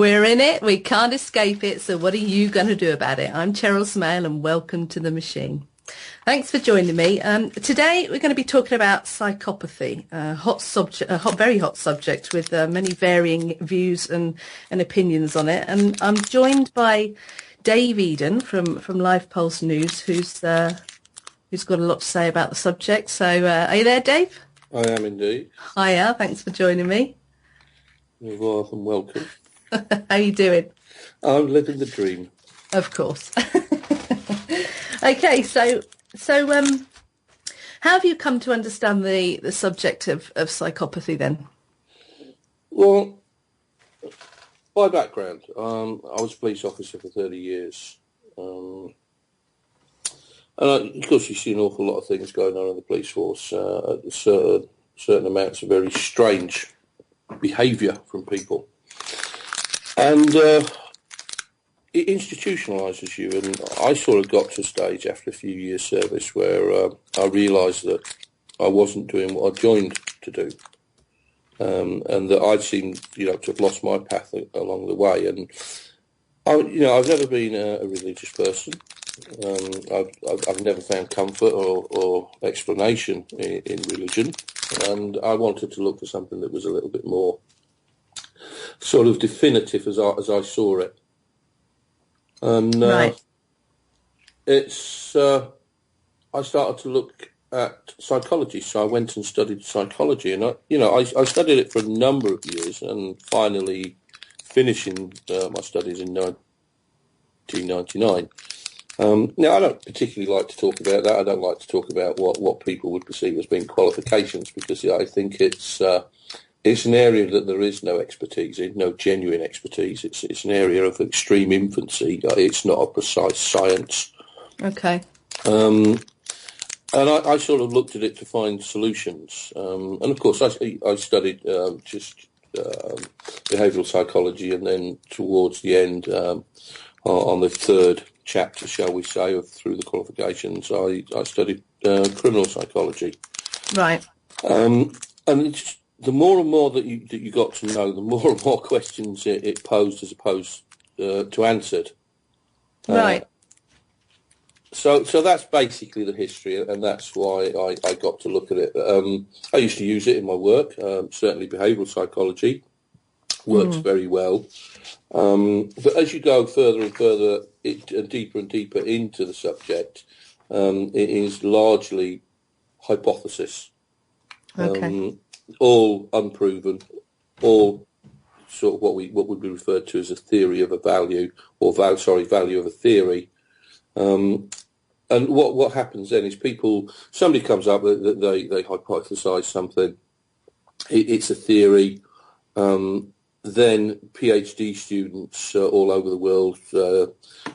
We're in it. We can't escape it. So what are you going to do about it? I'm Cheryl Smale and welcome to the machine. Thanks for joining me. Today we're going to be talking about psychopathy, very hot subject with many varying views and opinions on it. And I'm joined by Dave Eden from Live Pulse News, who's got a lot to say about the subject. So are you there, Dave? I am indeed. Hiya, thanks for joining me. You're more than welcome. How are you doing? I'm living the dream. Of course. Okay, so how have you come to understand the subject of psychopathy then? Well, my background, I was a police officer for 30 years. And of course you see an awful lot of things going on in the police force, certain amounts of very strange behaviour from people. And it institutionalises you, and I sort of got to a stage after a few years' service where I realised that I wasn't doing what I joined to do, and that I'd seemed, to have lost my path along the way. And I've never been a religious person. I've never found comfort or explanation in religion, and I wanted to look for something that was a little bit more sort of definitive as I saw it. And right. I started to look at psychology, so I went and studied psychology, and I studied it for a number of years, and finally finishing my studies in 1999. Now, I don't particularly like to talk about that. I don't like to talk about what people would perceive as being qualifications, because I think it's an area that there is no expertise in, no genuine expertise. It's an area of extreme infancy. It's not a precise science. Okay. And I sort of looked at it to find solutions. And of course, I studied behavioural psychology, and then towards the end, on the third chapter, shall we say, through the qualifications, I studied criminal psychology. Right. And it's, the more and more that you got to know, the more and more questions it posed as opposed to answered. Right. So that's basically the history, and that's why I got to look at it. I used to use it in my work. Certainly behavioural psychology works very well. But as you go further and further, deeper and deeper into the subject, it is largely hypothesis. Okay. All unproven, all sort of what would be referred to as a theory of a value, or value of a theory. And what happens then is somebody comes up that they hypothesise something. It's a theory. Then PhD students all over the world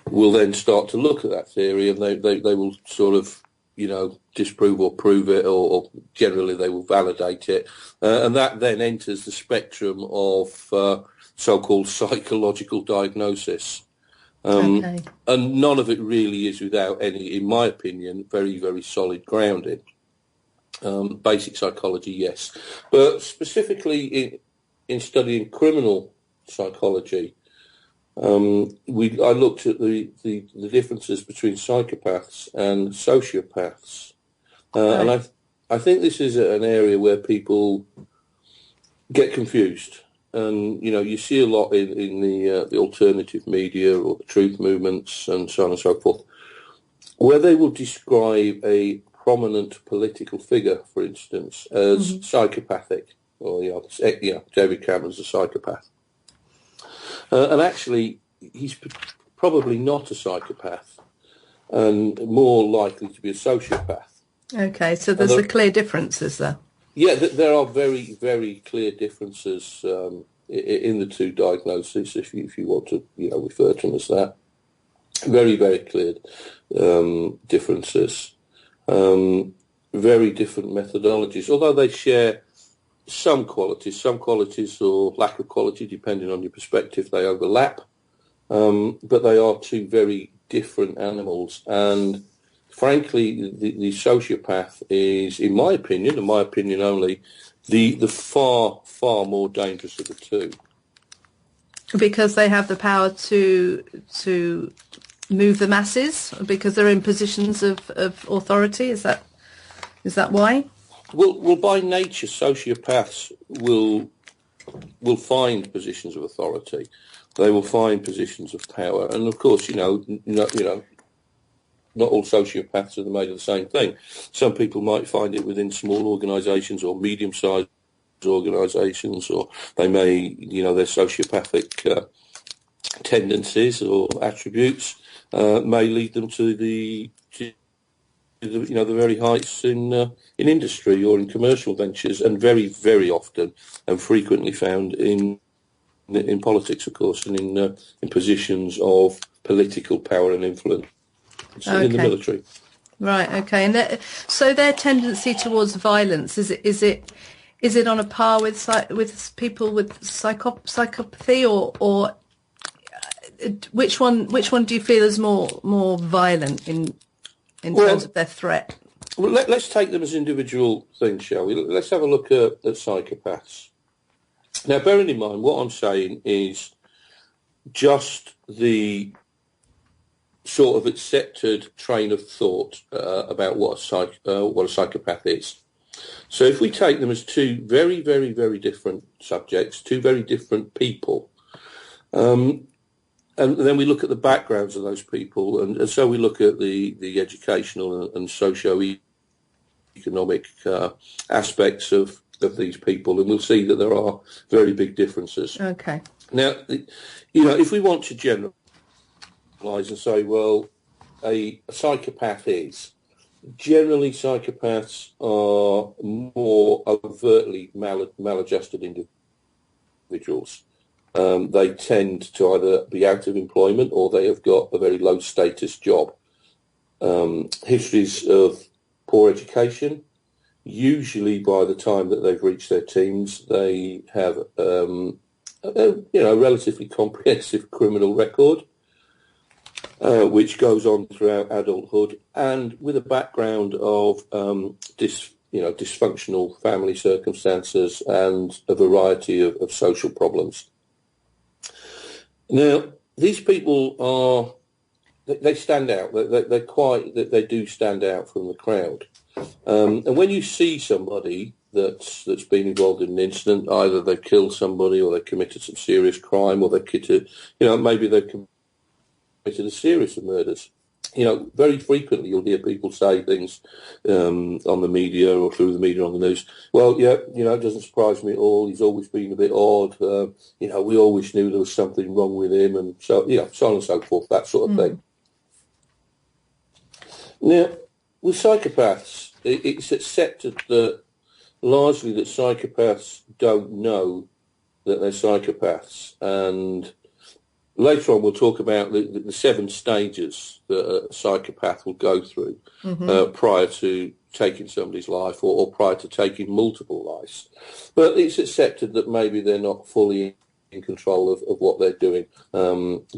will then start to look at that theory, and they will sort of disprove or prove it, or generally they will validate it, and that then enters the spectrum of so-called psychological diagnosis. Okay. And none of it really is without any, in my opinion, very, very solid grounding. Basic psychology, yes. But specifically in studying criminal psychology, I looked at the differences between psychopaths and sociopaths. Right. And I think this is an area where people get confused. And, you see a lot in the alternative media or the truth movements and so on and so forth, where they will describe a prominent political figure, for instance, as psychopathic, or, David Cameron's a psychopath. And actually, he's probably not a psychopath, and more likely to be a sociopath. Okay, so there's a clear difference, is there? Yeah, there are very, very clear differences in the two diagnoses, if you want to, refer to them as that. Very, very clear differences. Very different methodologies, although they share some qualities or lack of quality, depending on your perspective, they overlap. But they are two very different animals, and frankly, the sociopath is, in my opinion, and my opinion only, the far, far more dangerous of the two. Because they have the power to move the masses, because they're in positions of authority. Is that why? Well, by nature, sociopaths will find positions of authority. They will find positions of power, and of course, not all sociopaths are made of the same thing. Some people might find it within small organisations or medium-sized organisations, or they may, their sociopathic tendencies or attributes may lead them to the very heights in industry or in commercial ventures, and very, very often and frequently found in politics, of course, and in positions of political power and influence in the military. Right. Okay. And so their tendency towards violence, is it on a par with people with psychopathy, or which one do you feel is more violent in terms of their threat? Well, let's take them as individual things, shall we? Let's have a look at psychopaths. Now, bearing in mind, what I'm saying is just the sort of accepted train of thought about what a psychopath is. So if we take them as two very, very, very different subjects, two very different people, and then we look at the backgrounds of those people, and so we look at the educational and socio-economic aspects of these people, and we'll see that there are very big differences. Okay. Now, if we want to generalise and say, well, a psychopath is, generally psychopaths are more overtly maladjusted individuals. They tend to either be out of employment or they have got a very low status job. Histories of poor education. Usually by the time that they've reached their teens, they have a relatively comprehensive criminal record, which goes on throughout adulthood, and with a background of dysfunctional family circumstances and a variety of social problems. Now, these people they stand out. They do stand out from the crowd. And when you see somebody that's been involved in an incident, either they've killed somebody or they've committed some serious crime, or maybe they've committed a series of murders. Very frequently you'll hear people say things on the media or through the media on the news. Well, it doesn't surprise me at all. He's always been a bit odd. We always knew there was something wrong with him, and so on and so forth, that sort of thing. Now, with psychopaths, it's accepted that largely that psychopaths don't know that they're psychopaths, and later on we'll talk about the 7 stages that a psychopath will go through prior to taking somebody's life or prior to taking multiple lives. But it's accepted that maybe they're not fully in control of what they're doing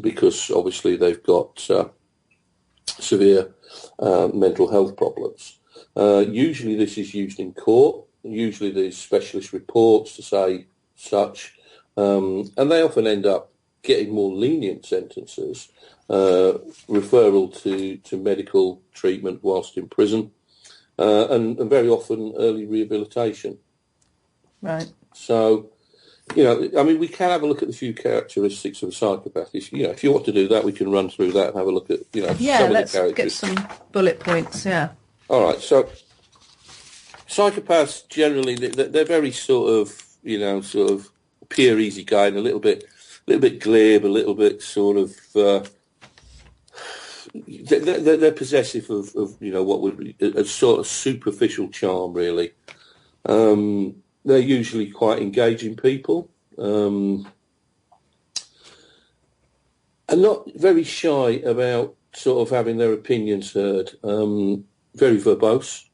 because obviously they've got severe mental health problems. Usually this is used in court. Usually there's specialist reports to say such, and they often end up getting more lenient sentences, referral to medical treatment whilst in prison, and very often early rehabilitation. Right. So, we can have a look at the few characteristics of a psychopath. If you want to do that, we can run through that and have a look at, some of the characteristics. Let's get some bullet points, yeah. All right, so psychopaths generally, they're very sort of pure easygoing, a little bit glib, a little bit sort of. They're possessive of what would be a sort of superficial charm, really. They're usually quite engaging people, and not very shy about sort of having their opinions heard. Very verbose.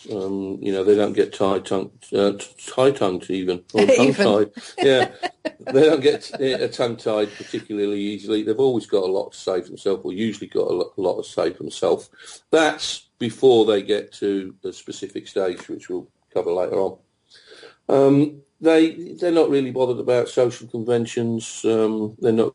They don't get tongue-tongued even, or tongue-tied. Yeah, they don't get tongue-tied particularly easily. They've always got a lot to say for themselves, or usually got a lot to say for themselves. That's before they get to the specific stage, which we'll cover later on. they're not really bothered about social conventions. They're not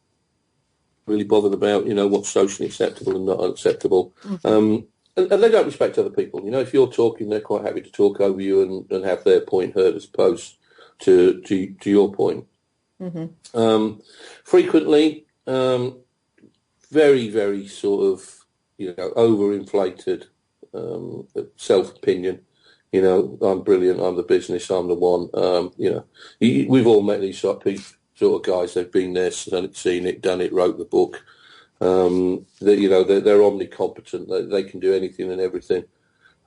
really bothered about, what's socially acceptable and not acceptable. And they don't respect other people. If you're talking, they're quite happy to talk over you and have their point heard as opposed to your point. Frequently, very, very sort of, overinflated self-opinion. I'm brilliant, I'm the business, I'm the one. We've all met these sort of guys. They've been there, seen it, done it, wrote the book. They're omnicompetent. They can do anything and everything.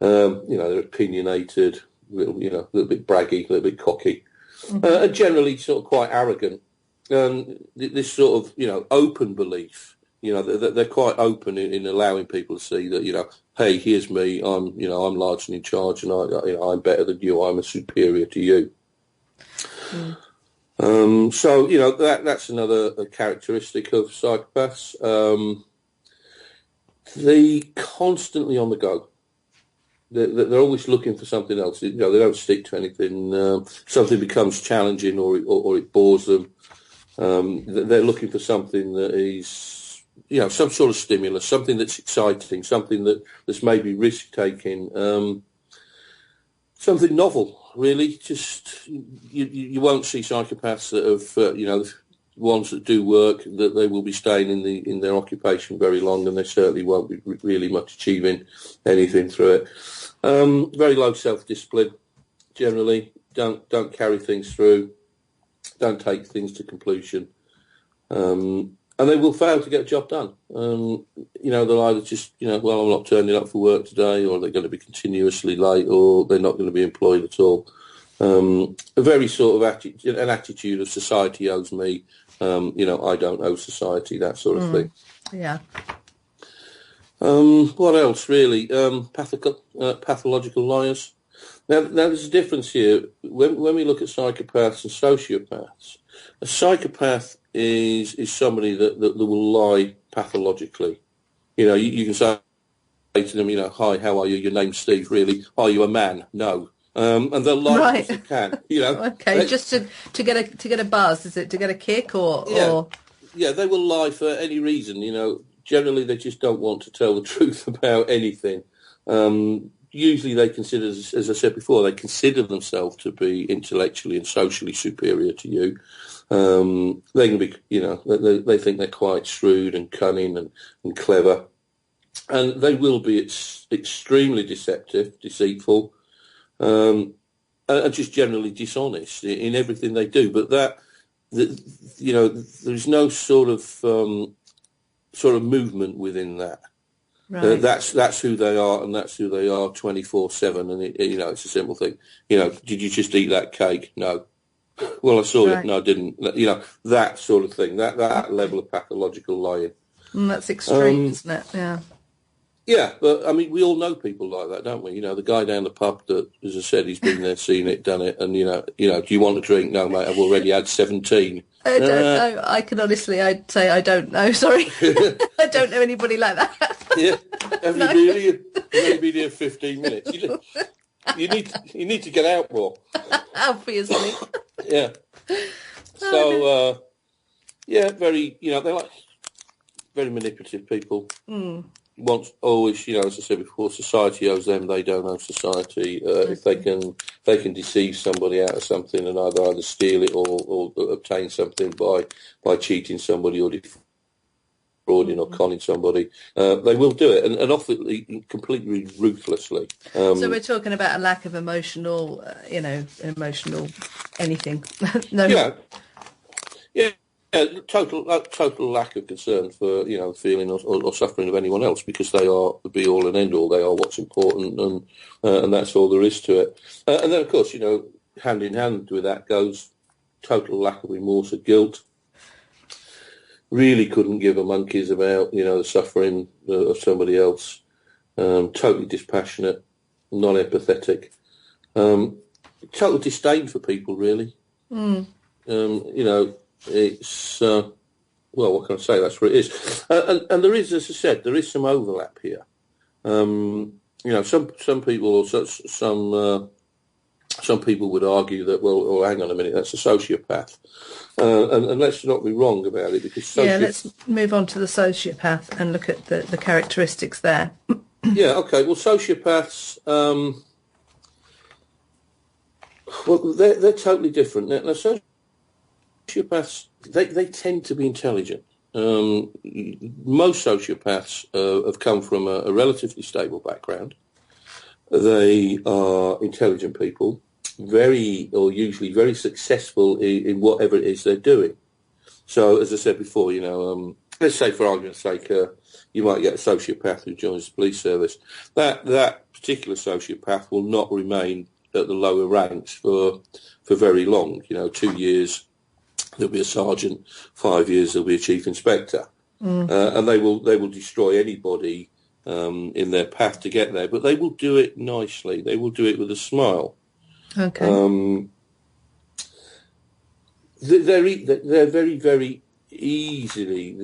They're opinionated, a little bit braggy, a little bit cocky, and generally sort of quite arrogant. This sort of, open belief, they're quite open in allowing people to see that, hey, here's me. I'm large and in charge, and I'm better than you. I'm a superior to you. So, that's another characteristic of psychopaths. They constantly on the go. They're always looking for something else. They don't stick to anything. Something becomes challenging or it bores them. They're looking for something that is, some sort of stimulus, something that's exciting, something that's maybe risk-taking, something novel. Really, just you won't see psychopaths that have ones that do work that they will be staying in their occupation very long, and they certainly won't be really much achieving anything through it. Very low self-discipline, generally. Don't carry things through. Don't take things to completion, and they will fail to get a job done. They'll either just, well, I'm not turning up for work today, or they're going to be continuously late, or they're not going to be employed at all. A very sort of an attitude of society owes me, I don't owe society, that sort of thing. Yeah. What else, really? Pathological liars. Now, there's a difference here. When we look at psychopaths and sociopaths, a psychopath is somebody that will lie pathologically. You can say to them, hi, how are you? Your name's Steve, really? Are you a man? No. And they'll lie because they can. Okay, just to get a buzz, is it to get a kick or? Yeah, they will lie for any reason. Generally they just don't want to tell the truth about anything. Usually they consider, as I said before, they consider themselves to be intellectually and socially superior to you. They can be, they think they're quite shrewd and cunning and clever, and they will be extremely deceitful, and just generally dishonest in everything they do. But there's no sort of movement within that. Right. That's who they are, and that's who they are 24/7. And it's a simple thing. Did you just eat that cake? No. Well, I saw it. No, I didn't. That sort of thing. That level of pathological lying. That's extreme, isn't it? Yeah. Yeah, but I mean, we all know people like that, don't we? The guy down the pub that, as I said, he's been there, seen it, done it, and do you want a drink? No, mate, I've already had 17. I don't know. I can honestly, I'd say I don't know. Sorry, I don't know anybody like that. Yeah, have you really? You've only been here 15 minutes. You need to get out more. Obviously. Yeah. So, very, they're like very manipulative people. Always, as I said before, society owes them. They don't owe society. If they can deceive somebody out of something and either steal it or obtain something by cheating somebody or defrauding or conning somebody, they will do it, and often completely ruthlessly. So we're talking about a lack of emotional anything. No. Yeah. Yeah, total lack of concern for feeling or suffering of anyone else, because they are the be all and end all. They are what's important, and that's all there is to it. And then, of course, hand in hand with that goes total lack of remorse or guilt. Really couldn't give a monkeys about the suffering of somebody else. Totally dispassionate, not empathetic. Total disdain for people, really. It's what can I say? That's what it is, and there is, as I said, there is some overlap here. Some people or some some people would argue that, well, hang on a minute, that's a sociopath. And let's not be wrong about it, because let's move on to the sociopath and look at the characteristics there. Yeah, okay. Well, sociopaths, well, they're totally different. Now sociopaths, they tend to be intelligent. Most sociopaths have come from a relatively stable background. They are intelligent people, usually very successful in whatever it is they're doing. So, as I said before, let's say for argument's sake, you might get a sociopath who joins the police service. That particular sociopath will not remain at the lower ranks for very long. 2 years, there'll be a sergeant. 5 years, there'll be a chief inspector, and they will destroy anybody in their path to get there. But they will do it nicely. They will do it with a smile. Okay. They're very, very easily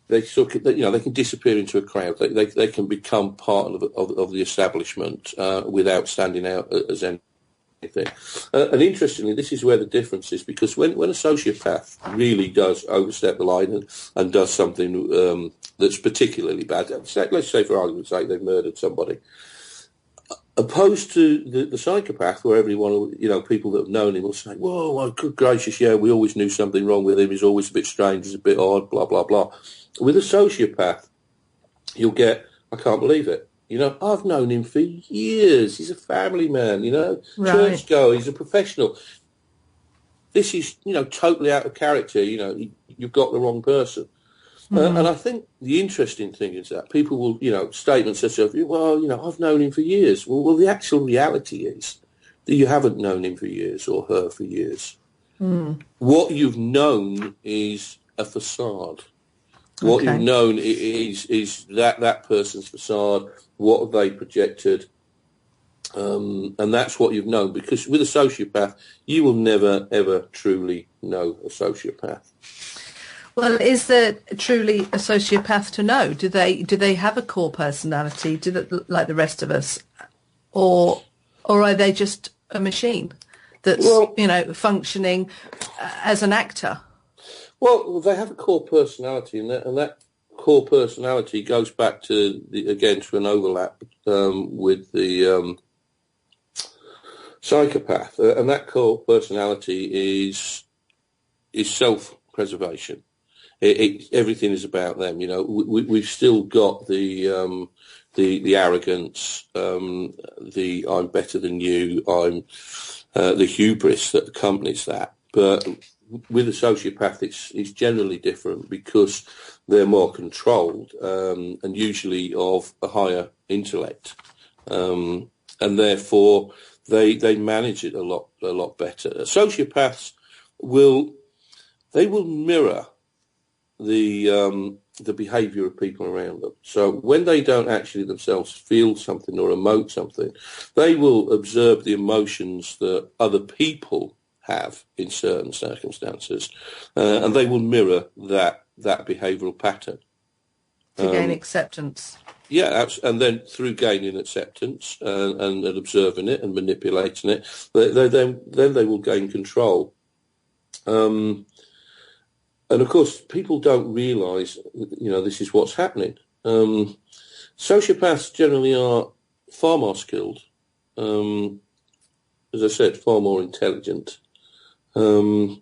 they sort of, they can disappear into a crowd. They can become part of the establishment without standing out as anything. And interestingly, this is where the difference is, because when a sociopath really does overstep the line and does something that's particularly bad, let's say for argument's sake they've murdered somebody, opposed to the psychopath, where everyone, people that have known him will say, whoa, my good gracious, yeah, we always knew something wrong with him, he's always a bit strange, he's a bit odd, blah, blah, blah. With a sociopath, you'll get, I can't believe it. I've known him for years. He's a family man, Right. churchgoer, he's a professional. This is, totally out of character. You've got the wrong person. And I think the interesting thing is that people will, statements such as, well, I've known him for years. Well, the actual reality is that you haven't known him for years or her for years. What you've known is a facade. What you've known is that person's facade, what have they projected, and that's what you've known. Because with a sociopath, you will never, ever truly know a sociopath. Well, is there truly a sociopath to know? Do they have a core personality, like the rest of us, or are they just a machine that's functioning as an actor? Well, they have a core personality, and that core personality goes back to an overlap with the psychopath, and that core personality is self-preservation. Everything is about them. We've still got the arrogance, the I'm better than you, the hubris that accompanies that, but with a sociopath, it's generally different, because they're more controlled and usually of a higher intellect, and therefore they manage it a lot better. Sociopaths will mirror the behaviour of people around them. So when they don't actually themselves feel something or emote something, they will observe the emotions that other people have in certain circumstances, and they will mirror that behavioural pattern to gain acceptance. Yeah, and then through gaining acceptance and observing it and manipulating it, then they will gain control. And of course, people don't realise, this is what's happening. Sociopaths generally are far more skilled, as I said, far more intelligent, and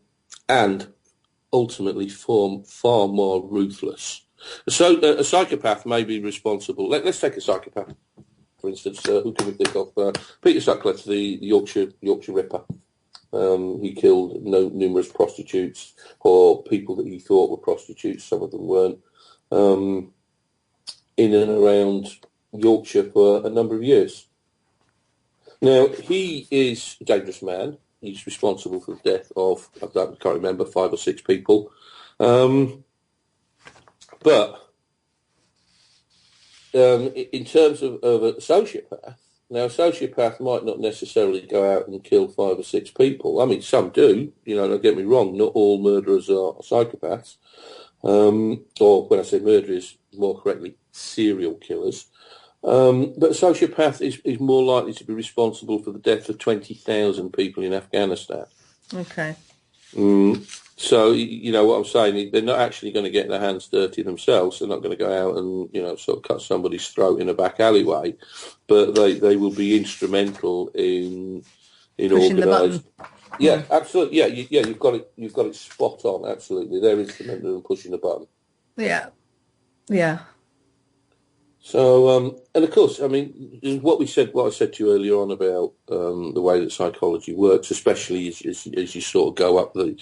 ultimately far more ruthless. So a psychopath may be responsible. Let's take a psychopath, for instance. Who can we think of? Peter Sutcliffe, the Yorkshire Ripper. He killed numerous prostitutes, or people that he thought were prostitutes. Some of them weren't. In and around Yorkshire for a number of years. Now, he is a dangerous man. He's responsible for the death of, I can't remember, 5 or 6 people. But in terms of a sociopath, now a sociopath might not necessarily go out and kill 5 or 6 people. I mean, some do. Don't get me wrong. Not all murderers are psychopaths. Or when I say murderers, more correctly, serial killers. But a sociopath is more likely to be responsible for the death of 20,000 people in Afghanistan. Okay. So, you know what I'm saying, they're not actually going to get their hands dirty themselves. They're not going to go out and, you know, sort of cut somebody's throat in a back alleyway, but they will be instrumental in Pushing the organised. button. Yeah, absolutely. Yeah, you've got it spot on. Absolutely, they're instrumental in pushing the button. Yeah. Yeah. So, and of course, I mean, what I said to you earlier on about the way that psychology works, especially as you sort of go up the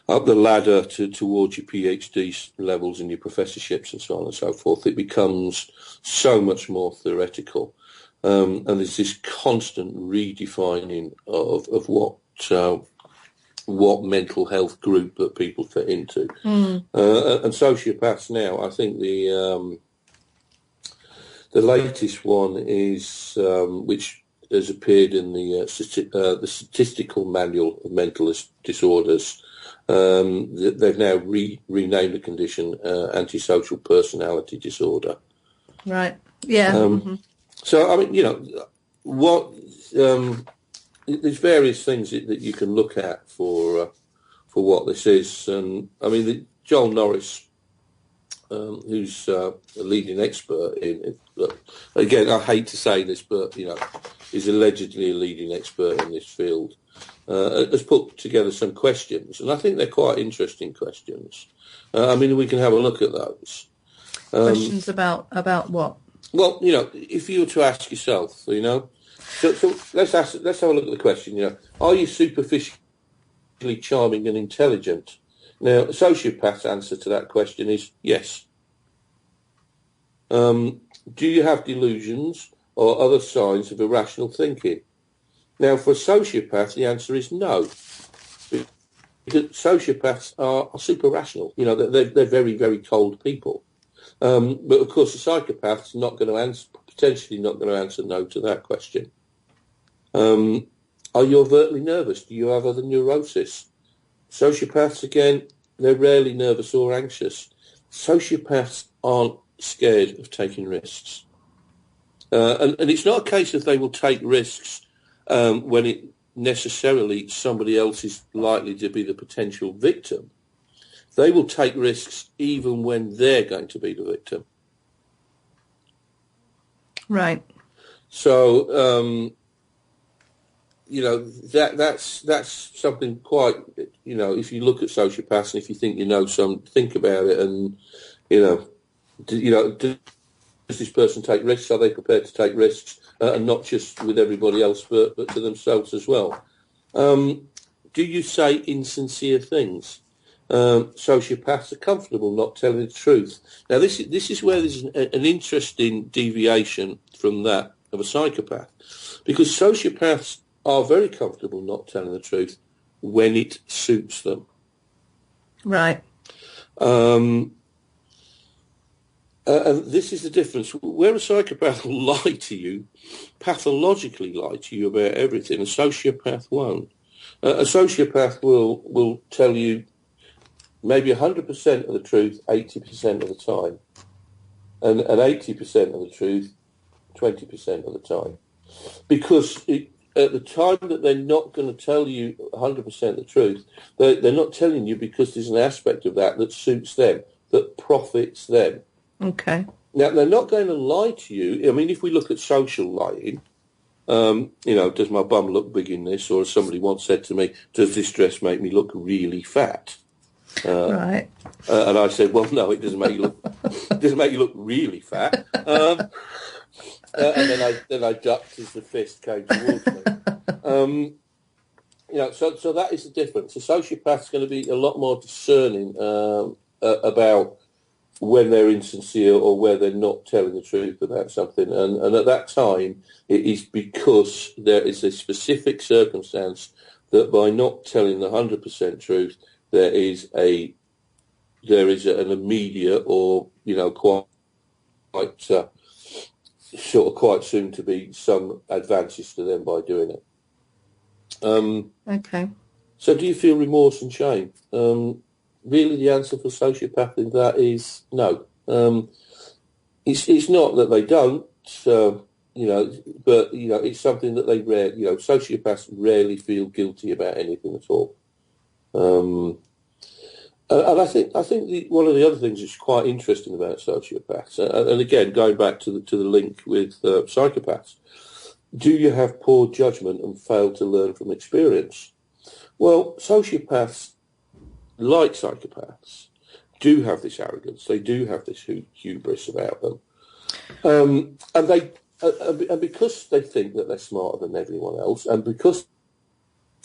ladder towards your PhD levels and your professorships and so on and so forth, it becomes so much more theoretical, and there's this constant redefining of what mental health group that people fit into, and sociopaths now. I think the latest one is which has appeared in the Statistical Manual of Mental Disorders. They've now renamed the condition antisocial personality disorder. Right. Yeah. So, I mean, you know, there's various things that you can look at for what this is. And, I mean, Joel Norris, who's a leading expert in look, again, I hate to say this, but, you know, is allegedly a leading expert in this field, has put together some questions, and I think they're quite interesting questions. I mean, we can have a look at those. Questions about what? Well, you know, if you were to ask yourself, you know, so let's have a look at the question. You know, are you superficially charming and intelligent? Now, a sociopath's answer to that question is yes. Do you have delusions or other signs of irrational thinking? Now, for a sociopath, the answer is no. Because sociopaths are super rational. You know, they're very, very cold people. But of course, a psychopath's potentially not going to answer no to that question. Are you overtly nervous? Do you have other neurosis? Sociopaths, again, they're rarely nervous or anxious. Sociopaths aren't scared of taking risks. And it's not a case of they will take risks when it necessarily somebody else is likely to be the potential victim. They will take risks even when they're going to be the victim. Right. So, you know, that's something quite, you know, if you look at sociopaths and if you think you know think about it and, you know, does this person take risks? Are they prepared to take risks? And not just with everybody else, but to themselves as well. Do you say insincere things? Sociopaths are comfortable not telling the truth. Now, this is where there's an interesting deviation from that of a psychopath, because sociopaths are very comfortable not telling the truth when it suits them. Right. And this is the difference. Where a psychopath will lie to you, pathologically lie to you about everything, a sociopath won't. A sociopath will tell you maybe 100% of the truth 80% of the time, and 80% of the truth 20% of the time. Because at the time that they're not going to tell you 100% the truth, they're not telling you because there's an aspect of that suits them, that profits them. Okay. Now, they're not going to lie to you. I mean, if we look at social lying, you know, does my bum look big in this? Or as somebody once said to me, does this dress make me look really fat? Right. And I said, well, no, it doesn't make you look really fat. And then I ducked as the fist came towards me. You know, so that is the difference. A sociopath's going to be a lot more discerning about when they're insincere or where they're not telling the truth about something. And at that time, it is because there is a specific circumstance that by not telling the 100% truth, there is an immediate or, you know, quite soon to be some advances to them by doing it. Okay. So do you feel remorse and shame? Really, the answer for sociopath in that is no. It's not that they don't. it's something that sociopaths rarely feel guilty about anything at all. And I think one of the other things that's quite interesting about sociopaths, and again going back to the link with psychopaths, do you have poor judgment and fail to learn from experience? Well, sociopaths, like psychopaths, do have this arrogance. They do have this hubris about them, and because they think that they're smarter than everyone else, and because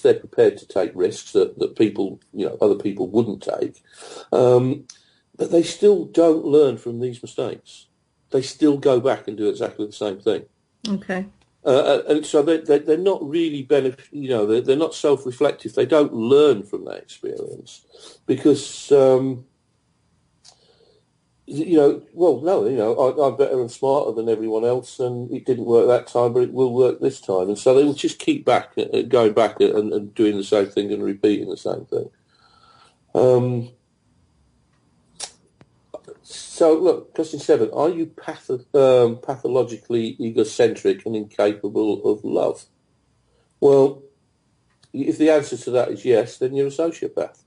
they're prepared to take risks that people, other people wouldn't take, but they still don't learn from these mistakes. They still go back and do exactly the same thing. Okay. And so they're not really they're not self-reflective. They don't learn from that experience because, I'm better and smarter than everyone else, and it didn't work that time, but it will work this time. And so they will just keep going back and doing the same thing and repeating the same thing. So, look, question 7, are you pathologically egocentric and incapable of love? Well, if the answer to that is yes, then you're a sociopath.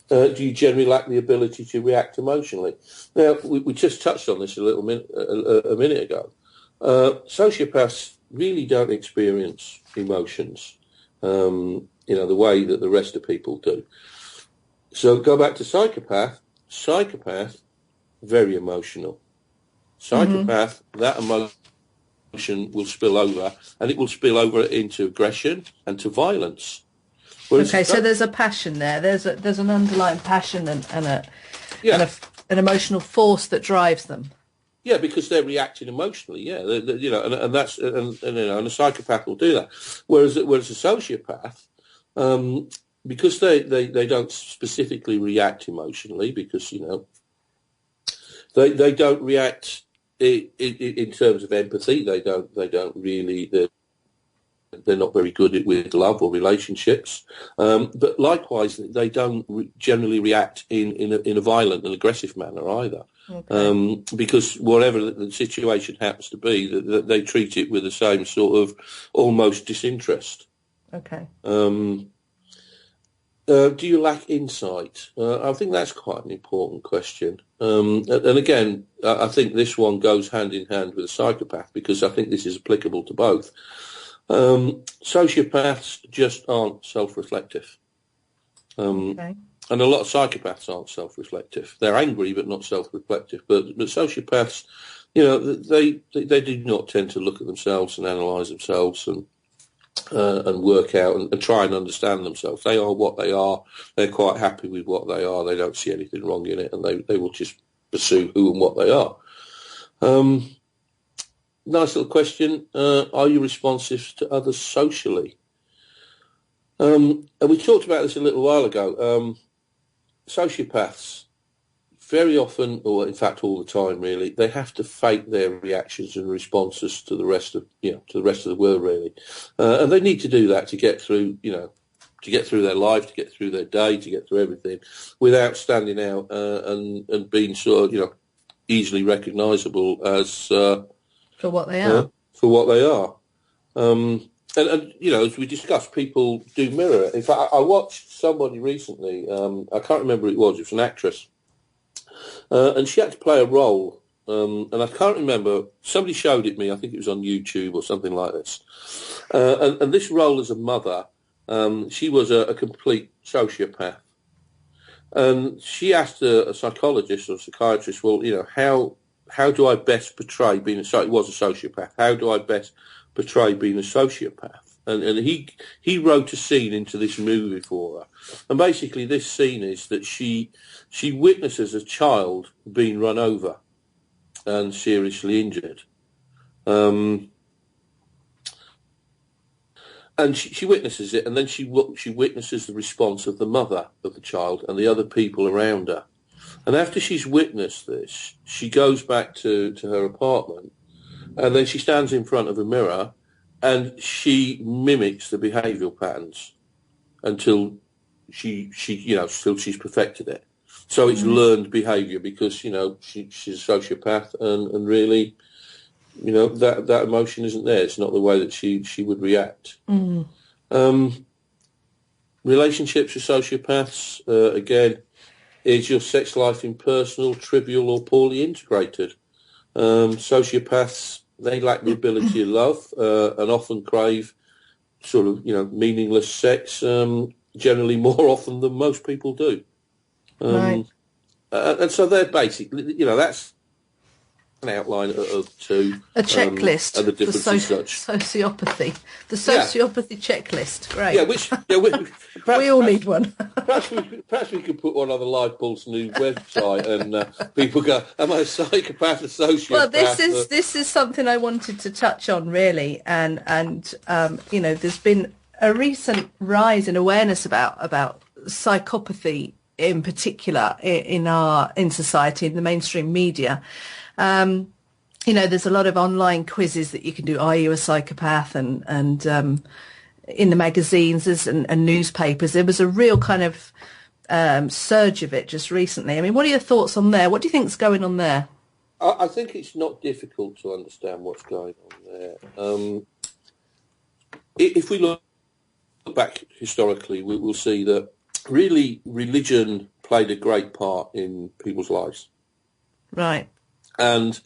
Do you generally lack the ability to react emotionally? Now, we just touched on this a minute ago. Sociopaths really don't experience emotions, the way that the rest of people do. So go back to psychopath. Psychopath, very emotional. Psychopath, that emotion will spill over, and it will spill over into aggression and to violence. Okay, so there's a passion there. There's an underlying passion and an emotional force that drives them. Yeah, because they're reacting emotionally. Yeah, and a psychopath will do that. Whereas a sociopath, because they don't specifically react emotionally, because they don't react in terms of empathy. They don't really. They're not very good with love or relationships, but likewise, they don't generally react in a violent and aggressive manner either. Okay. Because whatever the situation happens to be, they treat it with the same sort of almost disinterest. Okay. Do you lack insight? I think that's quite an important question. And again, I think this one goes hand in hand with a psychopath, because I think this is applicable to both. Sociopaths just aren't self-reflective. Okay. And a lot of psychopaths aren't self-reflective. They're angry but not self-reflective. But sociopaths, they do not tend to look at themselves and analyse themselves and work out and try and understand themselves. They are what they are. They're quite happy with what they are. They don't see anything wrong in it, and they will just pursue who and what they are. Nice little question. Are you responsive to others socially? And we talked about this a little while ago. Sociopaths, very often, or in fact all the time, really, they have to fake their reactions and responses to the rest of the world, really, and they need to do that to get through, to get through their life, to get through their day, to get through everything, without standing out and being sort of, easily recognisable as for what they are. And as we discussed, people do mirror it. In fact, I watched somebody recently, I can't remember who it was an actress, and she had to play a role, and I can't remember, somebody showed it me, I think it was on YouTube or something like this, and this role as a mother, she was a complete sociopath, and she asked a psychologist or psychiatrist, well, how do I best portray being it was a sociopath, how do I best portray being a sociopath? And he wrote a scene into this movie for her. And basically this scene is that she witnesses a child being run over and seriously injured. And she witnesses it, and then she witnesses the response of the mother of the child and the other people around her. And after she's witnessed this, she goes back to her apartment, and then she stands in front of a mirror and she mimics the behavioural patterns until till she's perfected it. So it's learned behaviour, because she's a sociopath, and really that emotion isn't there. It's not the way that she would react. Relationships with sociopaths, again, is your sex life impersonal, trivial, or poorly integrated? Sociopaths, they lack the ability to love and often crave sort of, meaningless sex, generally more often than most people do. Right. And so they're basically, that's an outline of two. A checklist and the for differences such. sociopathy. The sociopathy checklist. Great. Yeah, We all need one. perhaps we could put one on the Live Pulse News website, and people go, "Am I a psychopath, a sociopath?" Well, this is something I wanted to touch on really, and there's been a recent rise in awareness about psychopathy in particular in society, in the mainstream media. There's a lot of online quizzes that you can do. Are you a psychopath? And in the magazines and newspapers, there was a real kind of surge of it just recently. I mean, what are your thoughts on there? What do you think's going on there? I think it's not difficult to understand what's going on there. If we look back historically, we'll see that really religion played a great part in people's lives. Right. And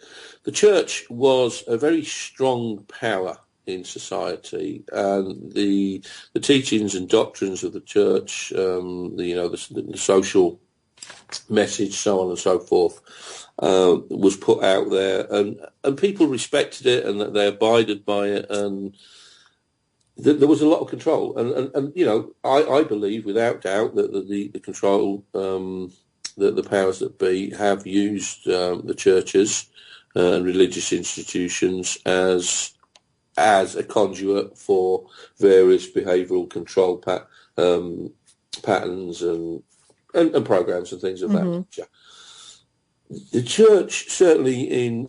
the church was a very strong power in society, and the teachings and doctrines of the church, the social message, so on and so forth, was put out there, and people respected it, and that they abided by it, and there was a lot of control, and I believe without doubt that the control. The powers that be have used the churches and religious institutions as a conduit for various behavioural control patterns and programs and things of that nature. The church, certainly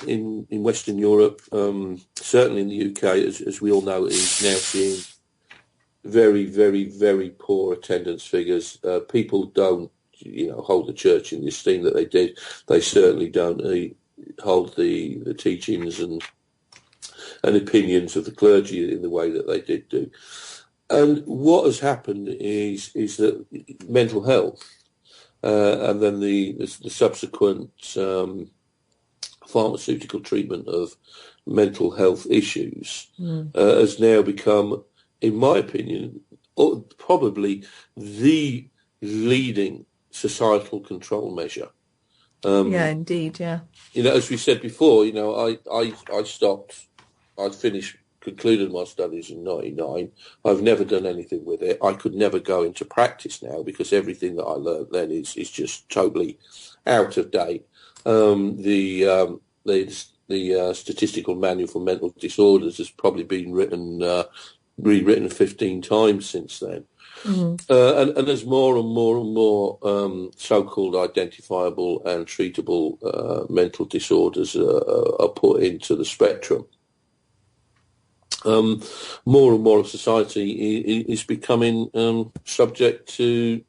in Western Europe, certainly in the UK, as we all know, is now seeing very, very, very poor attendance figures. People don't hold the church in the esteem that they did. They certainly don't hold the teachings and opinions of the clergy in the way that they did do. And what has happened is that mental health and then the subsequent pharmaceutical treatment of mental health issues has now become, in my opinion, probably the leading societal control measure. Yeah, indeed, yeah. As we said before, I concluded my studies in '99. I've never done anything with it. I could never go into practice now because everything that I learned then is just totally out of date. The Statistical Manual for Mental Disorders has probably been rewritten 15 times since then. And there's more and more and more so-called identifiable and treatable mental disorders are put into the spectrum. More and more of society is becoming subject to,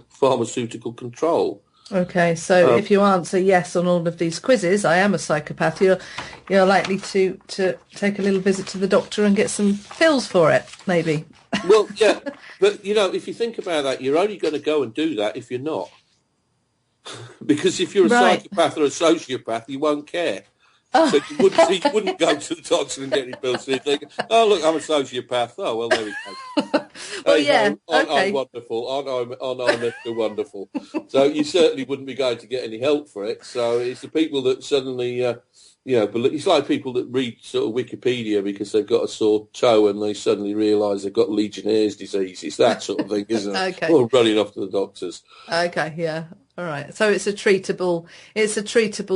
pharmaceutical control. Okay, so if you answer yes on all of these quizzes, I am a psychopath, you're likely to take a little visit to the doctor and get some pills for it, maybe. Well, yeah, but, if you think about that, you're only going to go and do that if you're not. Because if you're a psychopath or a sociopath, you won't care. So you wouldn't go to the doctor and get any pills. So you think, oh, look, I'm a sociopath. Oh, well, there we go. Well, yeah, aren't okay. I wonderful? Aren't I Mr. Wonderful? So you certainly wouldn't be going to get any help for it. So it's the people that suddenly, it's like people that read sort of Wikipedia because they've got a sore toe and they suddenly realise they've got Legionnaire's disease. It's that sort of thing, isn't it? Okay. Or running off to the doctors. Okay, yeah. All right. So it's a treatable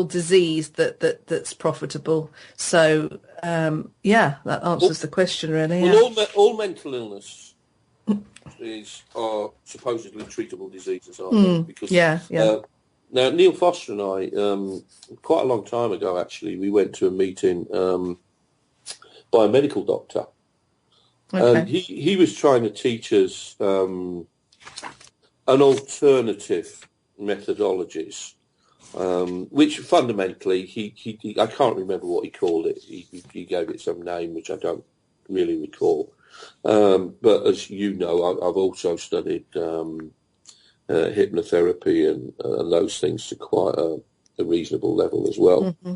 disease that's profitable. So that answers the question really. Well, all mental illness are supposedly treatable diseases, aren't they? Because now Neil Foster and I, quite a long time ago actually, we went to a meeting by a medical doctor, and he was trying to teach us an alternative methodologies which fundamentally he I can't remember what he called it. He gave it some name which I don't really recall. But as you know, I've also studied hypnotherapy and those things to quite a reasonable level as well. Mm-hmm.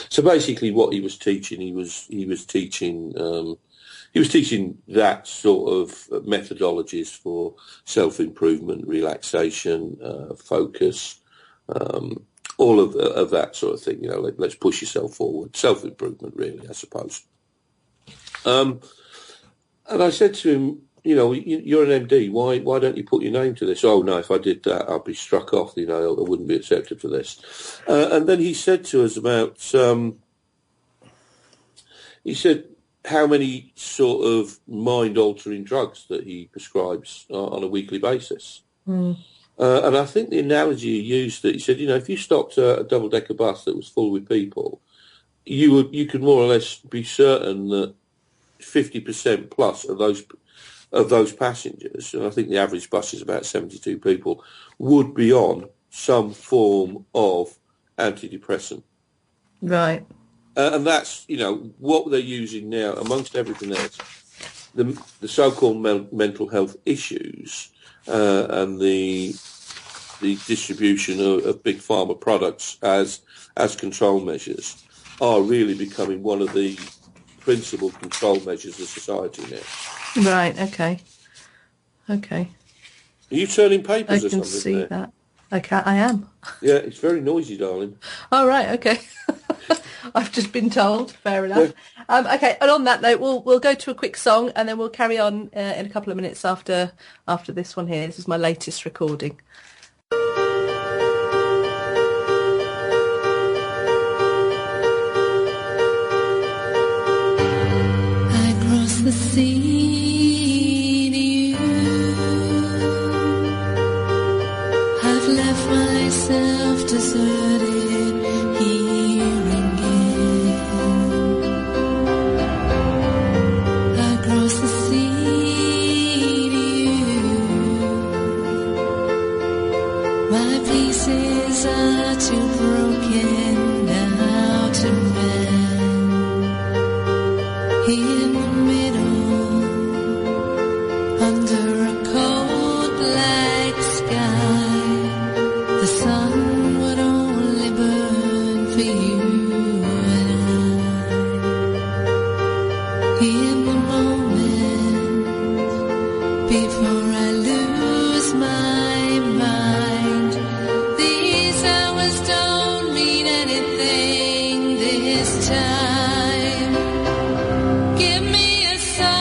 So basically, what he was teaching, he was teaching that sort of methodologies for self-improvement, relaxation, focus, all of that sort of thing. You know, let's push yourself forward, self-improvement, really, I suppose. And I said to him, you know, you're an MD. Why don't you put your name to this? Oh no, if I did that, I'd be struck off. You know, I wouldn't be accepted for this. And then he said to us about, he said how many sort of mind-altering drugs that he prescribes on a weekly basis. And I think the analogy he used, that he said, you know, if you stopped a double-decker bus that was full with people, you could more or less be certain that 50% plus of those passengers, and I think the average bus is about 72 people, would be on some form of antidepressant. Right. And that's, you know, what they're using now, amongst everything else, the so-called mental health issues and the distribution of big pharma products as control measures are really becoming one of the principal control measures of society now. Right, okay. Are you turning papers or something? I can see that. Okay, I am. Yeah, it's very noisy, darling. Oh, right, okay. I've just been told. Fair enough. Yeah. Okay, and on that note, we'll go to a quick song and then we'll carry on in a couple of minutes after this one here. This is my latest recording. I cross the sea to you. I've left myself deserted here again. I cross the sea to you. My pieces are too broken now to mend. In the middle, under a cold black sky, the sun would only burn for you and I. In the moment, before I lose my mind, these hours don't mean anything this time. Give me a sign,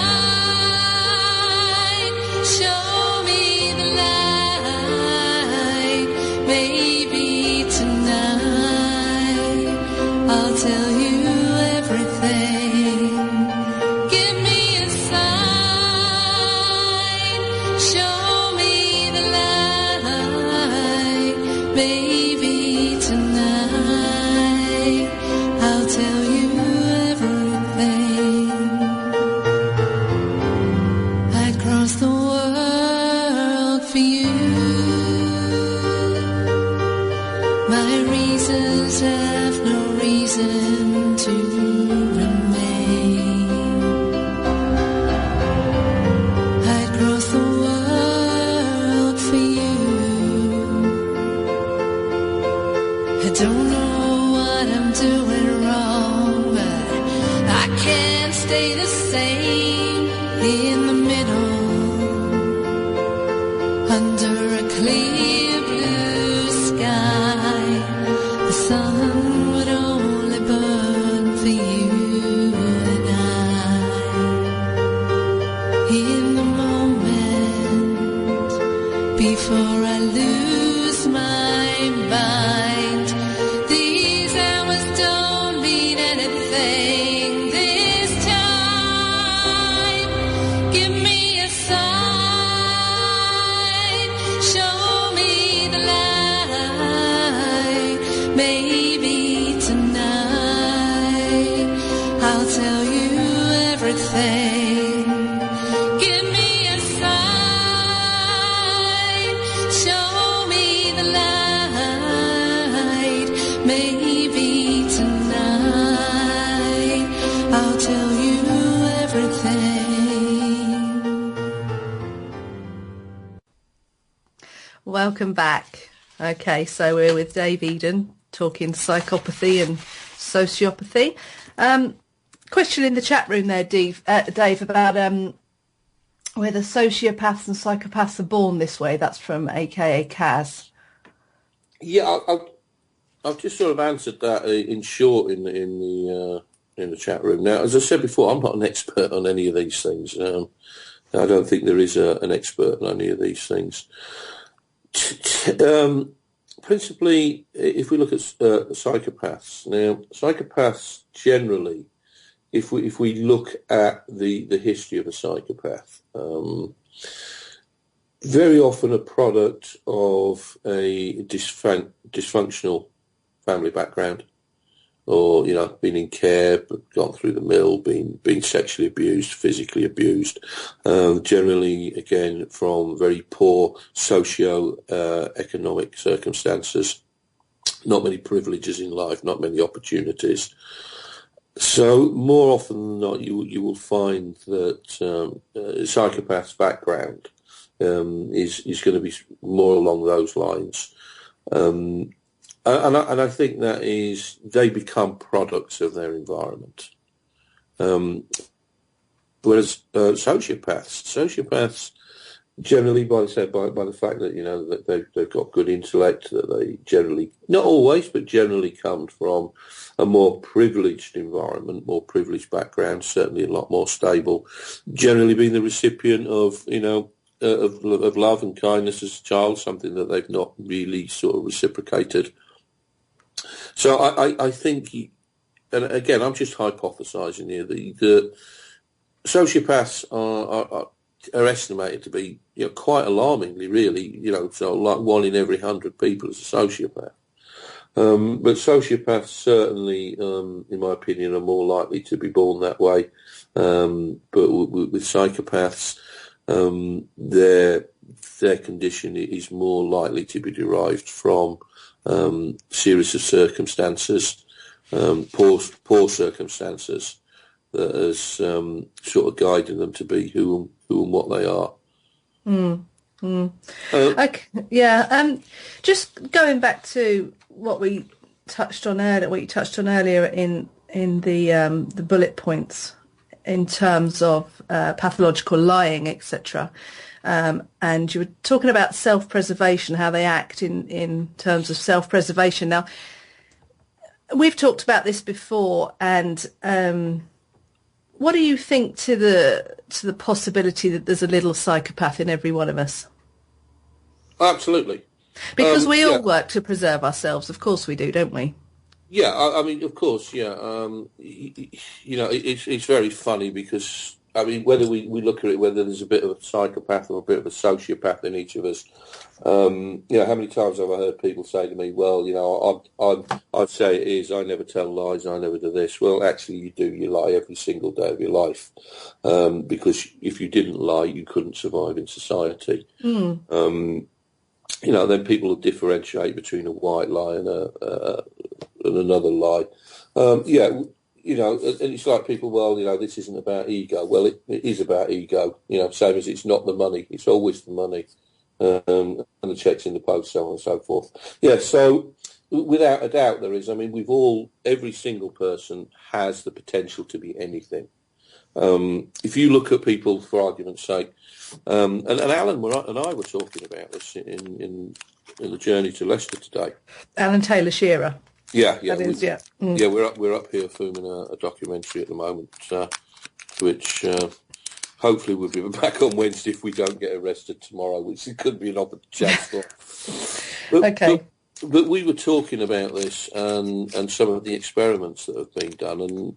show me the light. Maybe tonight I'll tell you everything. Give me a sign, show me the light. Maybe tonight I'll tell you everything. I'd cross the world for you. My reasons have no reason to remain. I'd cross the world for you. I don't know what I'm doing wrong, but I can't stay the same. In the middle, under a clear blue sky, the sun would only burn for you and I. In the moment, before I lose my mind, these hours don't mean anything this time. Give me a sign, show me the light. Maybe tonight I'll tell you everything. Give me a sign, show me the light. maybe tonight I'll tell you everything. Welcome back. Okay, so we're with Dave Eden talking psychopathy and sociopathy. Question in the chat room there, Dave, about whether sociopaths and psychopaths are born this way. That's from AKA Kaz. Yeah, I've just sort of answered that in short in the chat room. Now, as I said before, I'm not an expert on any of these things. I don't think there is an expert on any of these things. Principally, if we look at psychopaths, now psychopaths generally, if we look at the history of a psychopath, very often a product of a dysfunctional family background, or been in care, but gone through the mill, been sexually abused, physically abused, generally again from very poor socio-economic circumstances, not many privileges in life, not many opportunities. So more often than not, you will find that a psychopath's background is going to be more along those lines. And I think that is, they become products of their environment. Whereas sociopaths generally, by the fact that that they've got good intellect, that they generally, not always, but generally come from a more privileged environment, more privileged background, certainly a lot more stable, generally being the recipient of of love and kindness as a child, something that they've not really sort of reciprocated. So I think, and again, I'm just hypothesising here, the sociopaths are estimated to be quite alarmingly, really, so like 1 in every 100 people is a sociopath. But sociopaths certainly, in my opinion, are more likely to be born that way. But with psychopaths, their condition is more likely to be derived from series of circumstances, poor circumstances, that has sort of guided them to be who and what they are. Okay, yeah. Just going back to what we touched on earlier, in the bullet points in terms of pathological lying, etc. And you were talking about self-preservation, how they act in terms of self-preservation. Now, we've talked about this before, and what do you think to the possibility that there's a little psychopath in every one of us? Absolutely. Because we all work to preserve ourselves. Of course we do, don't we? Yeah, I mean, of course, yeah. It's very funny because, I mean, whether we look at it, whether there's a bit of a psychopath or a bit of a sociopath in each of us, how many times have I heard people say to me, well, I'd say it is, I never tell lies, I never do this. Well, actually you do, you lie every single day of your life, because if you didn't lie, you couldn't survive in society. Then people will differentiate between a white lie and another lie. And it's like people, well, this isn't about ego. Well, it is about ego, same as it's not the money. It's always the money, and the checks in the post, so on and so forth. Yeah, so without a doubt there is. I mean, every single person has the potential to be anything. If you look at people, for argument's sake, and Alan and I were talking about this in the journey to Leicester today. Alan Taylor Shearer. Yeah. Yeah, we're up here filming a documentary at the moment, which hopefully we'll be back on Wednesday if we don't get arrested tomorrow, which could be an opportunity. Okay. But we were talking about this and some of the experiments that have been done, and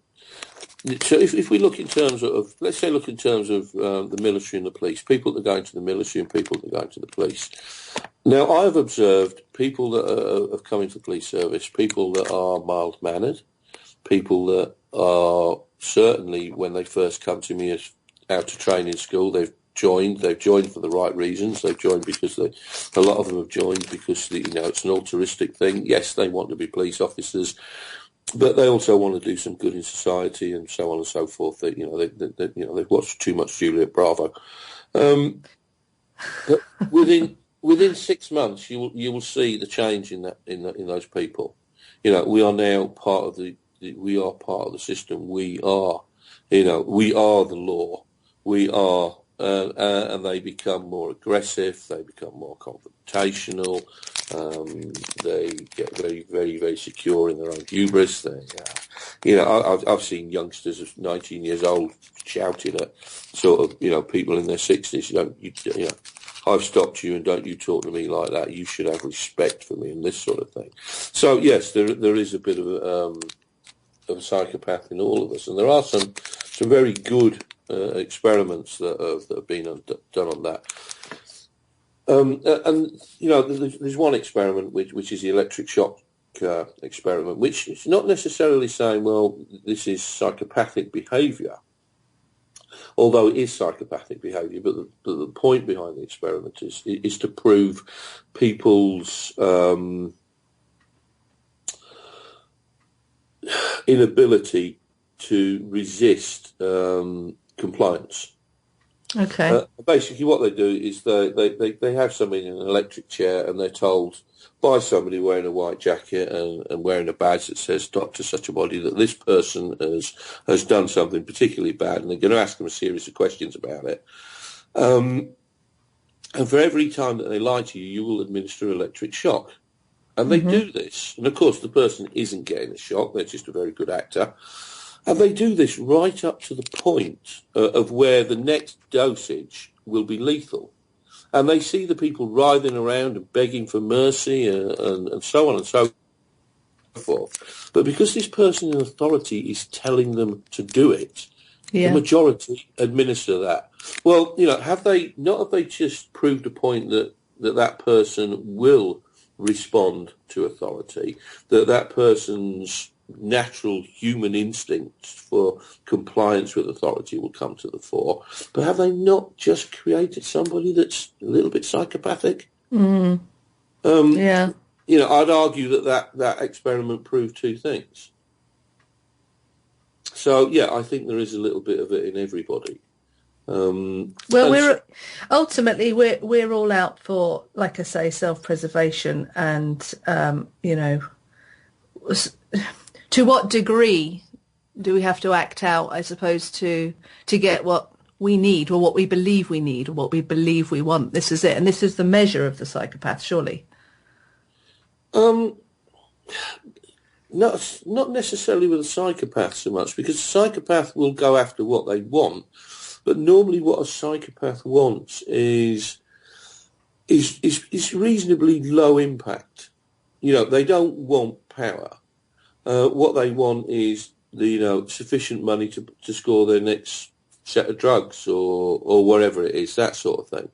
so if we look in terms of, let's say, the military and the police, people that go into the military and people that go into the police. Now, I've observed people that have come into the police service, people that are mild-mannered, people that are certainly, when they first come to me as out to training school, they've joined. They've joined for the right reasons. They've joined because a lot of them have joined because it's an altruistic thing. Yes, they want to be police officers, but they also want to do some good in society and so on and so forth. They've watched too much Juliet Bravo. But within 6 months, you will see the change in those people. We are now part of we are part of the system. We are the law. We are, and they become more aggressive. They become more confrontational. They get very, very, very secure in their own hubris. I've seen youngsters of 19 years old shouting at people in their 60s. I've stopped you, and don't you talk to me like that. You should have respect for me, and this sort of thing. So yes, there is a bit of a psychopath in all of us, and there are some very good experiments that have been done on that. There's one experiment which is the electric shock experiment, which is not necessarily saying, well, this is psychopathic behaviour, although it is psychopathic behaviour. But the point behind the experiment is to prove people's inability to resist compliance. Okay. Basically, what they do is they have somebody in an electric chair, and they're told by somebody wearing a white jacket and wearing a badge that says Dr. Such a Body that this person has done something particularly bad, and they're going to ask them a series of questions about it. And for every time that they lie to you, you will administer electric shock. And they do this. And, of course, the person isn't getting a shock. They're just a very good actor. And they do this right up to the point of where the next dosage will be lethal. And they see the people writhing around and begging for mercy and so on and so forth. But because this person in authority is telling them to do it, the majority administer that. Well, have they just proved a point that person will respond to authority, that person's natural human instincts for compliance with authority will come to the fore, but have they not just created somebody that's a little bit psychopathic? I'd argue that experiment proved two things. So I think there is a little bit of it in everybody. We're ultimately all out for, like I say, self-preservation, and to what degree do we have to act out, I suppose, to get what we need, or what we believe we need, or what we believe we want? This is it, and this is the measure of the psychopath, surely. Not necessarily with a psychopath so much, because a psychopath will go after what they want. But normally what a psychopath wants is reasonably low impact. They don't want power. What they want is sufficient money to score their next set of drugs or whatever it is, that sort of thing.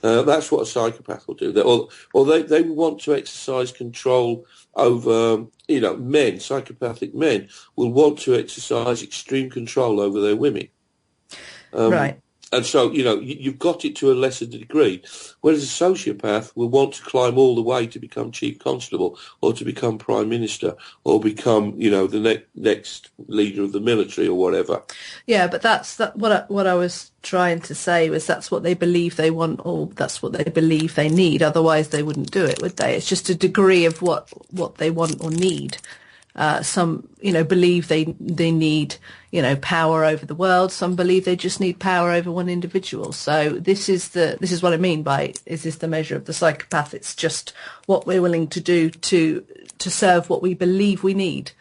That's what a psychopath will do. Or they want to exercise control over, men. Psychopathic men will want to exercise extreme control over their women. Right. And so, you've got it to a lesser degree, whereas a sociopath will want to climb all the way to become chief constable or to become prime minister or become, the next leader of the military or whatever. Yeah, but what I was trying to say was that's what they believe they want, or that's what they believe they need. Otherwise, they wouldn't do it, would they? It's just a degree of what they want or need. Some, believe they need, power over the world. Some believe they just need power over one individual. So this is what I mean by, is this the measure of the psychopath? It's just what we're willing to do to serve what we believe we need.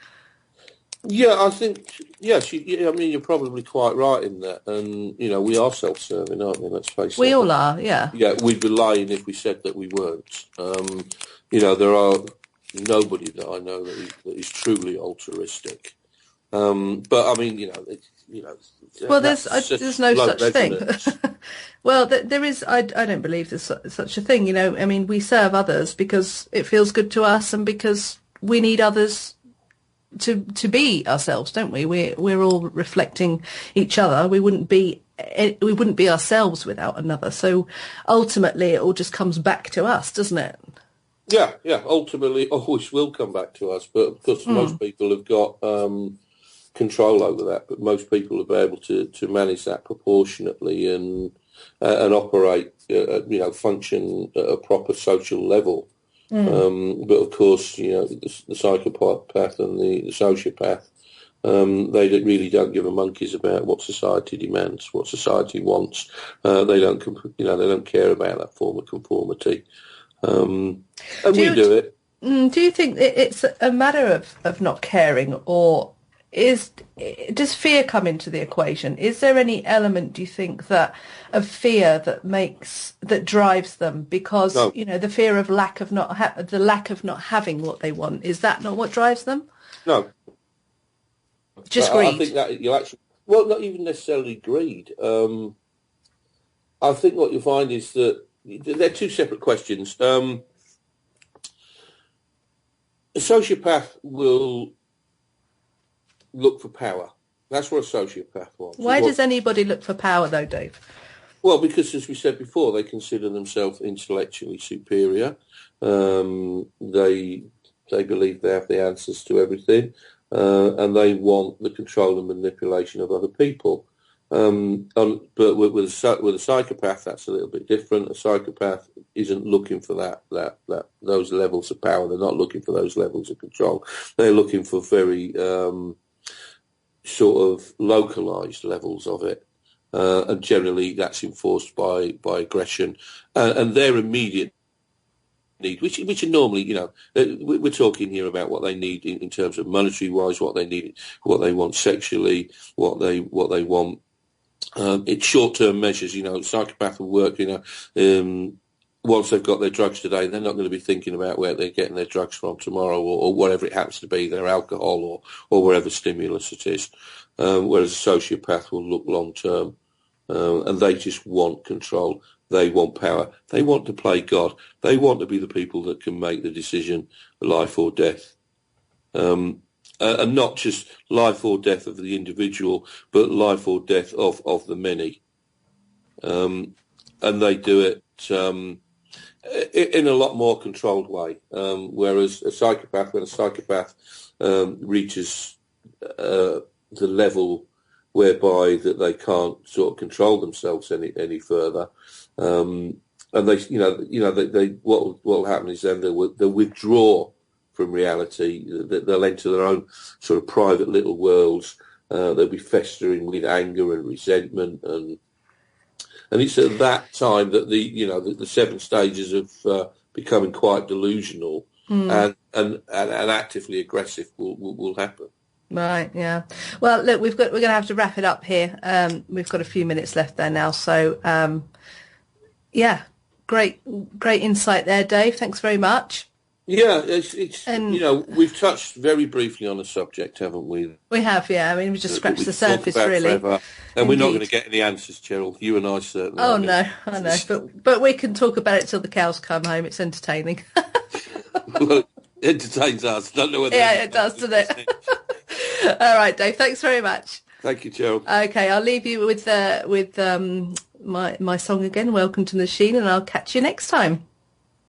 Yeah, I think, yes, you're probably quite right in that. And, we are self-serving, aren't we? Let's face it. We all are, yeah. Yeah, we'd be lying if we said that we weren't. There are nobody that I know that is truly altruistic. But I mean, well, there's no such thing. Well, there is. I don't believe there's such a thing. I mean, we serve others because it feels good to us, and because we need others to be ourselves, don't we? We're all reflecting each other. We wouldn't be we wouldn't be ourselves without another. So ultimately, it all just comes back to us, doesn't it? Yeah. Ultimately, it always will come back to us. But of course, most people have got control over that. But most people will be able to manage that proportionately and operate, function at a proper social level. But of course, the psychopath and the sociopath, they really don't give a monkeys about what society demands, what society wants. They don't care about that form of conformity. And we do it. Do you think it's a matter of not caring, or does fear come into the equation? Is there any element, do you think, that of fear that drives them? Because No. The fear of lack of not having what they want, is that not what drives them? No. Just I greed. think that you actually, well, not even necessarily greed. I think what you'll find is that they're two separate questions. A sociopath will look for power. That's what a sociopath wants. Why does anybody look for power, though, Dave? Well, because, as we said before, they consider themselves intellectually superior. They believe they have the answers to everything, and they want the control and manipulation of other people. But with a psychopath, that's a little bit different. A psychopath isn't looking for those levels of power. They're not looking for those levels of control. They're looking for very sort of localized levels of it. And generally that's enforced by aggression. And their immediate need, which are normally, we're talking here about what they need in terms of monetary-wise, what they need, what they want sexually, what they want. It's short-term measures. Psychopath will work, once they've got their drugs today, they're not going to be thinking about where they're getting their drugs from tomorrow or whatever it happens to be, their alcohol or whatever stimulus it is. Whereas a sociopath will look long-term, and they just want control. They want power. They want to play God. They want to be the people that can make the decision, life or death. And not just life or death of the individual, but life or death of the many. And they do it in a lot more controlled way. Whereas when a psychopath reaches the level whereby that they can't sort of control themselves any further, and they what will happen is then they'll withdraw from reality. They'll enter their own sort of private little worlds. They'll be festering with anger and resentment, and it's at that time that the 7 stages of becoming quite delusional and actively aggressive will happen. Right, yeah. Well, look, we're going to have to wrap it up here. We've got a few minutes left there now, so yeah, great insight there, Dave. Thanks very much. Yeah, it's we've touched very briefly on the subject, haven't we? We have, yeah. I mean, we just scratched the surface, really. Forever. And we're not going to get any answers, Cheryl. You and I certainly. Oh no, I know, but we can talk about it till the cows come home. It's entertaining. Well, it entertains us. Don't know whether. Yeah, it does, doesn't it? All right, Dave. Thanks very much. Thank you, Cheryl. Okay, I'll leave you with my song again, Welcome to the Machine, and I'll catch you next time.